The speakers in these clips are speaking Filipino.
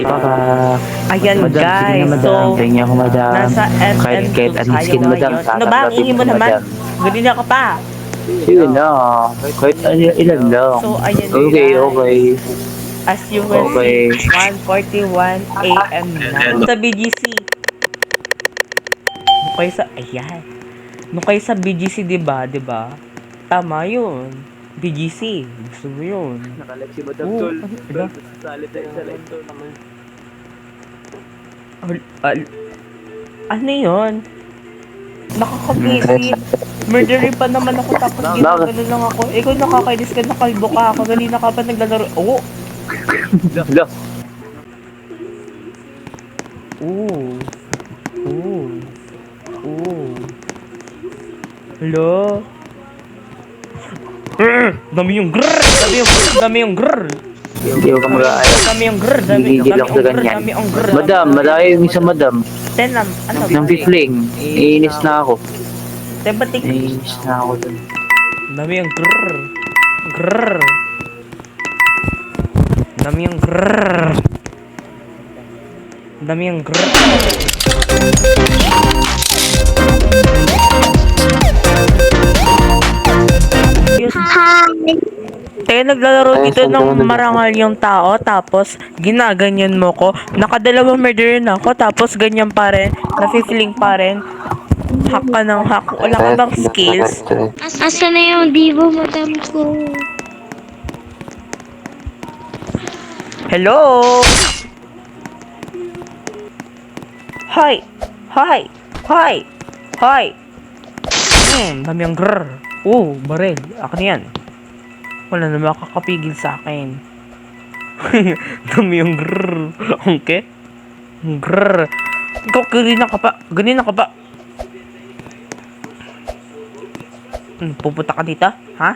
Baka, Ayan madam, sige na guys, madam. so Tingnan ko madam. nasa Kahit, SM2 kahit anong tayo skin madam, ngayon. Ano ba, ang sasaklatin ingin ko mo na naman? madam. Ganina ka pa. Sige na. Kahit ilan lang. So ayan Okay, okay. guys, as you will see, Okay. 1:41 AM na sa BGC. Nung kayo sa, ayan. Nung kayo sa BGC, diba? Tama yun. BGC. Gusto mo yun. Nakalag si madam Oo, tol. diba? Salit tayo sa line tol. Ano yun? Nakaka-busy. Murdery pa naman ako tapos ginagano lang ako. Ikaw nakakainis ka, nakalbo ka ako. Ganina ka pa naglalaro. Oo. Hala. Oo. Oo. Oo. Hello? Grrr! Dami yung grrr! Dami yung grrr! Hindi ko ka mag-aayos. Dami yung grrr! Gigigil ako sa ganyan. Dami yung grrr! Madam, malayo yung isa madam. Tenam, ano? Nang bifling. Iinis na ako. Tebatik. Iinis na ako dun. Dami yung grrr! Grrr! Dami yung grrr! Dami yung grrr! Kaya naglalaro dito ng marangal yung tao, tapos ginaganyan mo ko. Nakadalawang murder na ako, tapos ganyan pa rin, nafe-feeling pa rin. Hack ka ng hack. Wala ka bang skills? Asa na yung divo madam ko? Hello? Hoy! Hoy! Hoy! Hoy! Dami ang grrr. Baril. Akin yan. Wala na makakapigil sa akin. Dami yung grrr. Okay? Grrr. Ikaw, ganina ka pa. Ganina ka pa. Pupunta ka dito? Ha?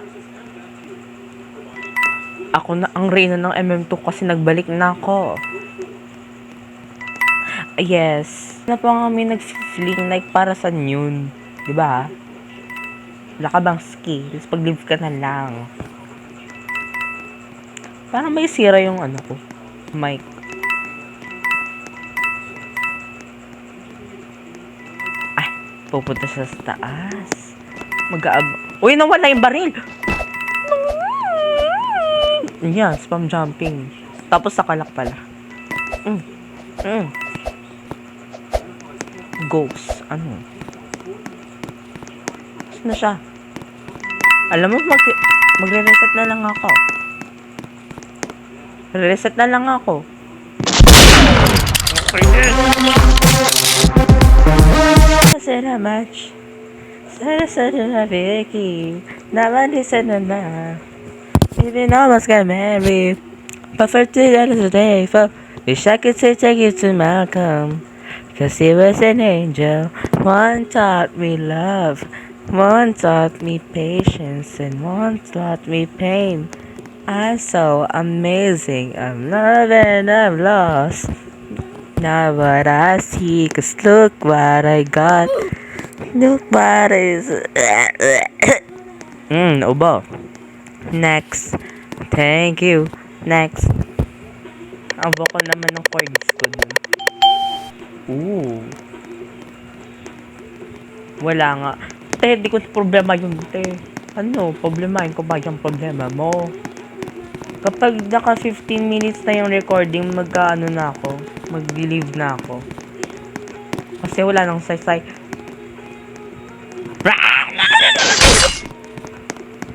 Ako na ang reyna ng MM2 kasi nagbalik na ako. Yes. Na pa kami nag-fling like para sa yun. Diba? Wala ka bang skills? Pag-live ka na lang. Parang may sira yung ano ko. Mic. Ay, pupunta siya sa taas. Uy, nawala yung baril! Yan, spam jumping. Tapos sakalak pala. Ghost. Ano? Saan na siya? Alam mo, magre-reset na lang ako. Reset na lang ako. Sana match. Sana na Vicky. Naman di sana na. Even almost got married. But for $2 a day. Wish I could take you to Malcolm. Cause he was an angel. One taught me love. One taught me patience. And one taught me pain. I'm so amazing. I'm loving, I'm lost. Now what I see, cause look what I got. Look what is. Ubo. Next. Thank you. Next. Ang vocal naman ng chords ko dun. Wala nga. Te, di ko problema yun, te. Ano, problemahin ko ba yung problema mo? Kapag naka 15 minutes na yung recording, magka-ano na ako, mag-leave na ako. Kasi wala nang say-say.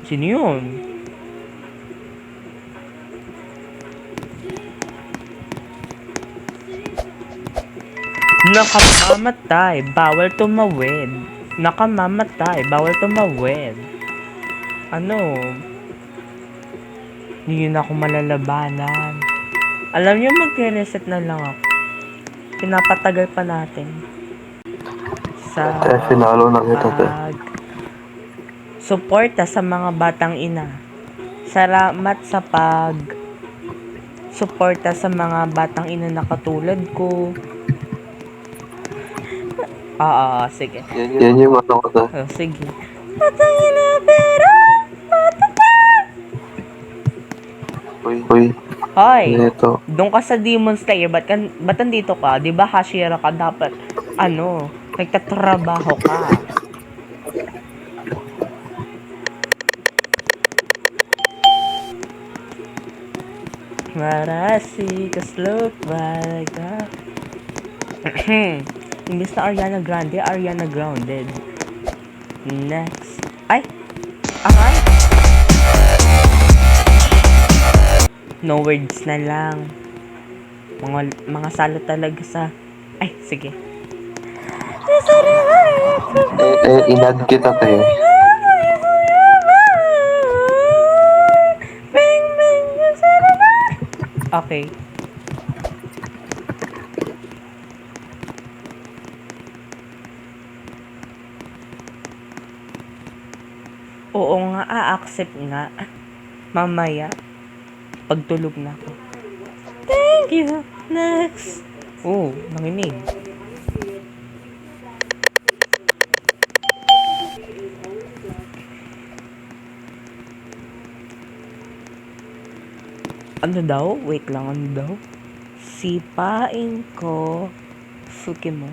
Sino yun? Nakamamatay, bawal tumawid. Nakamamatay, bawal tumawid. Ano? Hindi yun ako malalabanan. Alam nyo, mag-reset na lang ako. Pinapatagal pa natin. Sa finalo na kita, te. suporta sa mga batang ina. Salamat sa suporta sa mga batang ina na katulad ko. Sige. Yan yung ano ko, te. Sige. Batang ina pero Uy. Hoy! Ito. Doon ka sa Demon Slayer, ba't nandito ka? Di ba Hashira ka dapat, nagtatrabaho ka. Marasi, kaslok, balaga. Imbis na Ariana Grande, Ariana Grounded. Next. Ay! Aha! No words na lang. Mga salot talaga sa... Ay, sige. Inad kita, te. Okay. Oo nga, a-accept nga. Mamaya, pagtulog na ako. Thank you. Next. Oh, nanginig. Ano daw? Wait lang, ano daw? Sipain ko. Suki mo.